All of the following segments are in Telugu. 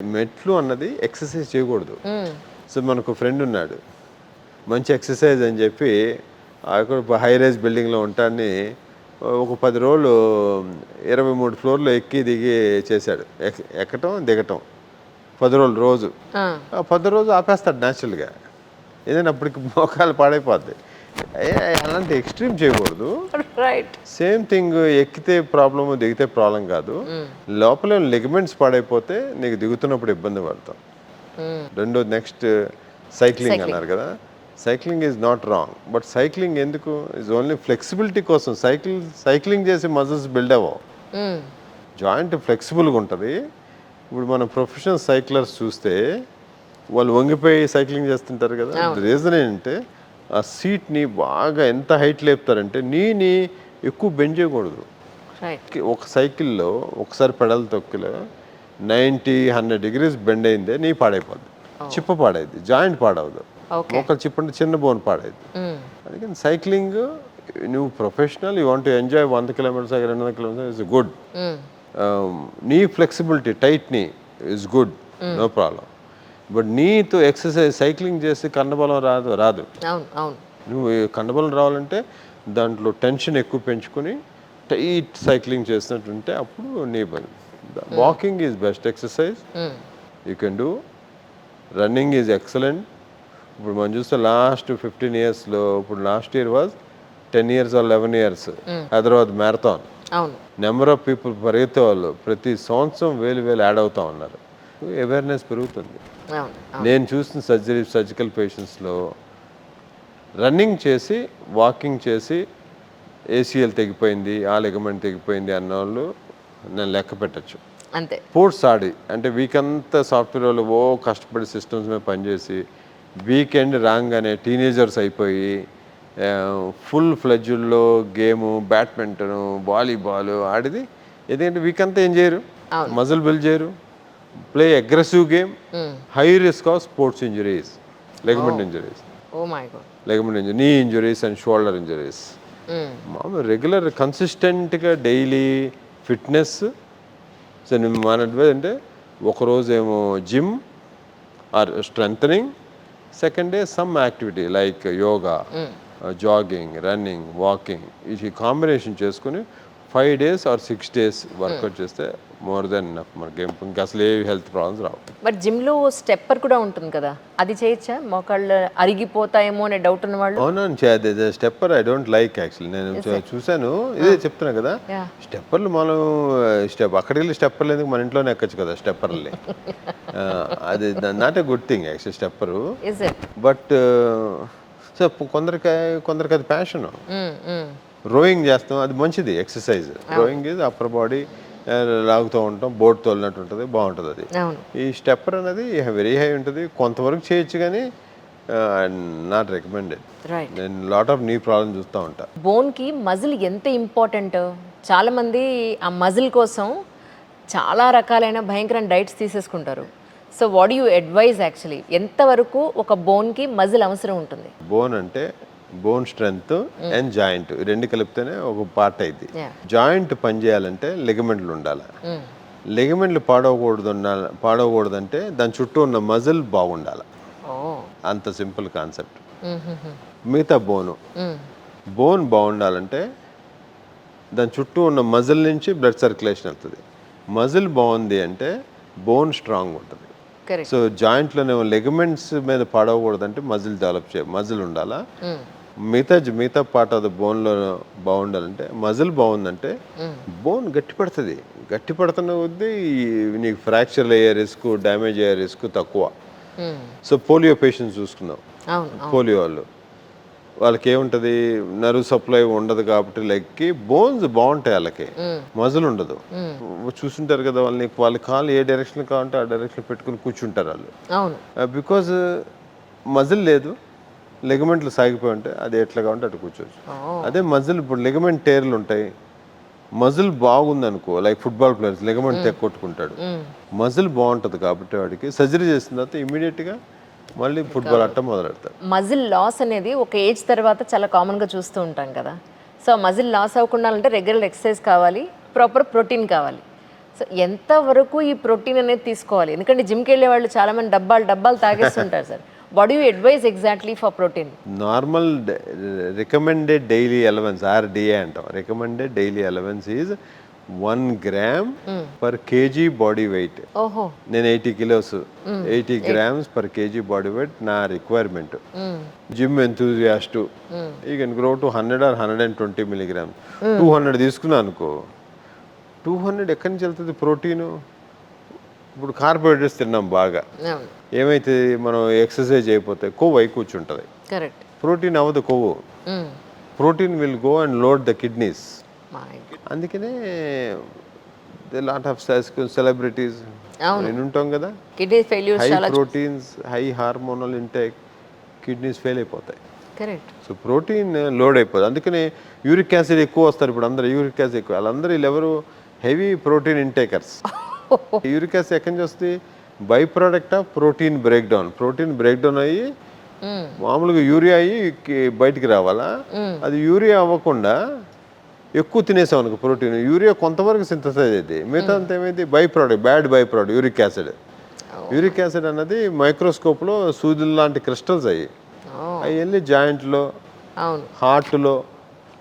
మెట్లు అన్నది ఎక్సర్సైజ్ చేయకూడదు. సో మనకు ఫ్రెండ్ ఉన్నాడు, మంచి ఎక్సర్సైజ్ అని చెప్పి అక్కడ హై రైజ్ బిల్డింగ్లో ఉంటాన్ని ఒక 10 రోజులు 23 ఫ్లోర్లు ఎక్కి దిగి చేశాడు. ఎక్కటం దిగటం 10 రోజులు రోజు. ఆ 10 రోజులు ఆపేస్తాడు న్యాచురల్గా, ఏదైనా అప్పటికి మోకాలు పాడైపోద్ది. అలాంటి ఎక్స్ట్రీమ్ చేయకూడదు. సేమ్ థింగ్, ఎక్కితే ప్రాబ్లము దిగితే ప్రాబ్లం కాదు. లోపల లిగమెంట్స్ పాడైపోతే నీకు దిగుతున్నప్పుడు ఇబ్బంది పడతాం. రెండోది నెక్స్ట్ సైక్లింగ్ అన్నారు కదా, cycling is not wrong, but cycling ఎందుకు ఈజ్ ఓన్లీ ఫ్లెక్సిబిలిటీ కోసం. సైక్లింగ్ చేసి మజిల్స్ బిల్డ్ అవ్వవు, జాయింట్ ఫ్లెక్సిబుల్గా ఉంటుంది. ఇప్పుడు మన ప్రొఫెషనల్ సైక్లర్స్ చూస్తే వాళ్ళు వంగిపోయి సైక్లింగ్ చేస్తుంటారు కదా, రీజన్ ఏంటంటే ఆ సీట్ని బాగా ఎంత హైట్ లేపుతారంటే నీని ఎక్కువ బెండ్ చేయకూడదు. ఒక సైకిల్లో ఒకసారి పెడల్ తొక్కిలో 90-100 degrees బెండ్ అయిందే నీ పాడైపోద్ది, చిప్ప పాడైద్ది, జాయింట్ పాడవదు. ఒకళ్ళు చిప్పంటే చిన్న బోన్ పాడైద్ది. అందుకని సైక్లింగ్ నువ్వు professional, you want enjoy 100 kilometers 200 kilometers is good. నీ ఫ్లెక్సిబిలిటీ టైట్ నీ is good, no problem. But నీతో ఎక్సర్సైజ్ సైక్లింగ్ చేసి కండబలం రాదు. నువ్వు కండబలం రావాలంటే దాంట్లో టెన్షన్ ఎక్కువ పెంచుకొని టైట్ సైక్లింగ్ చేసినట్టుంటే అప్పుడు నీ పని. Walking is best exercise you can do. Running is excellent. ఇప్పుడు మనం చూస్తే లాస్ట్ 15 yearsలో, ఇప్పుడు last year was 10 years or 11 years Hyderabad marathon. Number of people పరిగెత్తే వాళ్ళు ప్రతి సంవత్సరం వేలు యాడ్ అవుతా ఉన్నారు. అవేర్నెస్ పెరుగుతుంది. నేను చూసిన సర్జికల్ పేషెంట్స్లో రన్నింగ్ చేసి వాకింగ్ చేసి ఏసీఎల్ తెగిపోయింది, ఆ లిగమెంట్ తెగిపోయింది అన్న వాళ్ళు నేను లెక్క పెట్టచ్చు. అంతే. స్పోర్ట్స్ ఆడి అంటే వీక్ అంతా సాఫ్ట్వేర్ వాళ్ళు కష్టపడి సిస్టమ్స్ మీద పనిచేసి వీకెండ్ రాగానే టీనేజర్స్ అయిపోయి ఫుల్ ఫ్లెడ్జ్లో గేము, బ్యాడ్మింటను, వాలీబాల్ ఆడిది. ఎందుకంటే వీక్ అంతా ఏం చేయరు, మజిల్ బిల్డ్ చేయరు, play aggressive game, high risk of sports injuries, ligament injuries, ligament injury, నీ ఇంజరీస్ అండ్ షోల్డర్ ఇంజరీస్. మామూలు రెగ్యులర్ కన్సిస్టెంట్గా డైలీ ఫిట్నెస్. సో మన అడ్వైజ్ అంటే ఒకరోజు ఏమో gym or strengthening, second day some activity like yoga, jogging, running, walking, ఇది కాంబినేషన్ చేసుకుని 5 days or 6 days వర్కౌట్ చేస్తే మోర్ దెన్ ఎనఫ్. మనకి ఇంకా అసలు ఏ హెల్త్ ప్రాబ్లమ్స్ రావు. బట్ జిమ్లో స్టెప్పర్ కూడా ఉంటుంది కదా, అది చేయొచ్చా? మోకాళ్ళు అరిగిపోతాయేమో అనే డౌట్ ఉన్న వాళ్ళు. అవును, stepper I don't like actually. నేను చూశాను, ఇదే చెప్తున్నా కదా, స్టెప్పర్లు మనం అక్కడికి వెళ్ళి స్టెప్పర్లు ఎందుకు, మన ఇంట్లోనే ఎక్కచ్చు కదా స్టెప్పర్ని. అది not a good thing actually stepper. But so కొందరికి అది ప్యాషన్. రోయింగ్ చేస్తాం, అది మంచిది ఎక్సర్సైజ్. రోయింగ్ ఇది అప్పర్ బాడీ లాగుతూ ఉంటాం, బోట్ తోలినట్టు ఉంటుంది, బాగుంటుంది అది. ఈ స్టెప్పర్ అనేది వెరీ హై ఉంటుంది, కొంతవరకు చేయొచ్చు కానీ నాట్ రికమెండెడ్. నేను లాట్ ఆఫ్ నీ ప్రాబ్లమ్ చూస్తూ ఉంటా. బోన్కి మజిల్ ఎంత ఇంపార్టెంట్. చాలామంది ఆ మజిల్ కోసం చాలా రకాలైన భయంకరమైన డైట్స్ తీసేసుకుంటారు. So what you advise actually, ఎంతవరకు ఒక బోన్కి మజిల్ అవసరం ఉంటుంది? బోన్ అంటే బోన్ స్ట్రెంగ్త్ అండ్ జాయింట్ రెండు కలిపితేనే ఒక పార్ట్ అయింది. జాయింట్ పని చేయాలంటే లిగమెంట్లు ఉండాలి. లిగమెంట్లు పాడవకూడదంటే దాని చుట్టూ ఉన్న మజిల్ బాగుండాలి. అంత సింపుల్ కాన్సెప్ట్. మిగతా బోన్ బాగుండాలంటే దాని చుట్టూ ఉన్న మజిల్ నుంచి బ్లడ్ సర్క్యులేషన్ అవుతుంది. మజిల్ బాగుంది అంటే బోన్ స్ట్రాంగ్ ఉంటుంది. సో జాయింట్లోనేమో లెగమెంట్స్ మీద పాడవకూడదంటే మజిల్ ఉండాలా. మిగతా పార్ట్ ఆఫ్ ద బోన్లో బాగుండాలంటే మజిల్ బాగుందంటే బోన్ గట్టి పడుతున్న కొద్దీ నీకు ఫ్రాక్చర్ అయ్యే రిస్క్, డ్యామేజ్ అయ్యే రిస్క్ తక్కువ. సో పోలియో పేషెంట్స్ చూసుకుందాం. పోలియో వాళ్ళకి ఏముంటుంది, నర్వ్ సప్లై ఉండదు కాబట్టి లెగ్కి బోన్స్ బాగుంటాయి, వాళ్ళకి మజిల్ ఉండదు. చూసుంటారు కదా వాళ్ళ కాళ్ళు ఏ డైరెక్షన్ కావాలంటే ఆ డైరెక్షన్ పెట్టుకుని కూర్చుంటారు వాళ్ళు. బికాజ్ మజిల్ లేదు, లెగమెంట్లు సాగిపోయి ఉంటాయి, అది ఎట్లా కావాలంటే అటు కూర్చోవచ్చు. అదే మజిల్, ఇప్పుడు లెగమెంట్ టేర్లు ఉంటాయి, మజిల్ బాగుందనుకో, లైక్ ఫుట్బాల్ ప్లేయర్స్ లెగమెంట్ తెక్కొట్టుకుంటాడు, మజిల్ బాగుంటుంది కాబట్టి వాడికి సర్జరీ చేసిన తర్వాత ఇమీడియట్గా మళ్ళీ ఫుట్బాల్ ఆడటం మొదలెడతారు. మజిల్ లాస్ అనేది ఒక ఏజ్ తర్వాత చాలా కామన్గా చూస్తూ ఉంటాం కదా. సో మజిల్ లాస్ అవ్వకుండా అంటే రెగ్యులర్ ఎక్సర్సైజ్ కావాలి, ప్రాపర్ ప్రోటీన్ కావాలి. సో ఎంతవరకు ఈ ప్రోటీన్ అనేది తీసుకోవాలి? ఎందుకంటే జిమ్కి వెళ్ళే వాళ్ళు చాలా మంది డబ్బాలు తాగేస్తుంటారు sir. What you advise exactly for protein? Normal recommended daily allowance RDA అంటాం. Recommended daily allowance is 1 gram per kg body weight. ఓహో. నేను 80 kilos, 80 grams per kg body weight నా requirement. Gym enthusiast you can grow to 100 or 120 milligrams. 200 తీసుకున్నా అనుకో, 200 ఎక్కడి నుంచి వెళ్తుంది ప్రోటీను? ఇప్పుడు కార్బోహైడ్రేట్స్ తిన్నాం బాగా, ఏమైతే మనం ఎక్సర్సైజ్ అయిపోతే కొవ్వు అయి కూర్చుంటుంది. కరెక్ట్. ప్రోటీన్ అవ్వదు కొవ్వు. Protein will go and load the kidneys. అందుకనే లాట్ ఆఫ్ సెలబ్రిటీస్ నేను ఉంటాం కదా, కిడ్నీ ఫెయిల్యూర్స్ హై చాలా. Proteins, high hormonal intake, kidneys fail అయిపోతాయి. కరెక్ట్. సో ప్రోటీన్ లోడ్ అయిపోతుంది. అందుకనే యూరిక్ యాసిడ్ ఎక్కువ వస్తారు ఇప్పుడు అందరూ. యూరిక్ యాసిడ్ ఎక్కువ, వాళ్ళందరూ వీళ్ళెవరు హెవీ ప్రోటీన్ ఇంటేకర్స్. యూరిక్ యాసిడ్ ఎక్కడి నుంచి వస్తుంది? By product of protein break down. Protein break down అయ్యి మామూలుగా యూరియా అయ్యి బయటికి రావాలా. అది యూరియా అవ్వకుండా ఎక్కువ తినేసాం అనుకో ప్రోటీన్, యూరియా కొంతవరకు సింథసైజ్ అయితే మిగతా అంతా ఏమైంది? By product, bad by product uric acid. Uric acid అన్నది మైక్రోస్కోప్లో సూదులు లాంటి క్రిస్టల్స్ అయ్యి అవి వెళ్ళి జాయింట్లో, హార్ట్లో.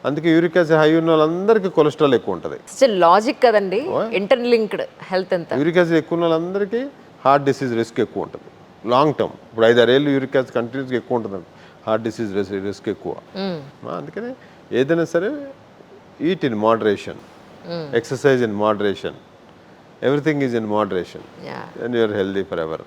అందుకే యూరిక్ యాసిడ్ హై ఉన్న వాళ్ళందరికీ కొలెస్ట్రాల్ ఎక్కువ ఉంటుంది. స్టిల్ లాజిక్ కదండి, ఇంటర్లింక్డ్ హెల్త్ అంతా. యూరిక్ యాసిడ్ ఎక్కువ ఉన్న వాళ్ళందరికీ హార్ట్ డిసీజ్ రిస్క్ ఎక్కువ ఉంటుంది లాంగ్ టర్మ్. ఇప్పుడు 5-6 ఏళ్ళు యూరిక్ యాసిడ్ కంటిన్యూస్గా ఎక్కువ ఉంటుంది, హార్ట్ డిసీజ్ రిస్క్ ఎక్కువ. అందుకనే ఏదైనా సరే eat in moderation, exercise in moderation, everything is in moderation, and you're healthy forever.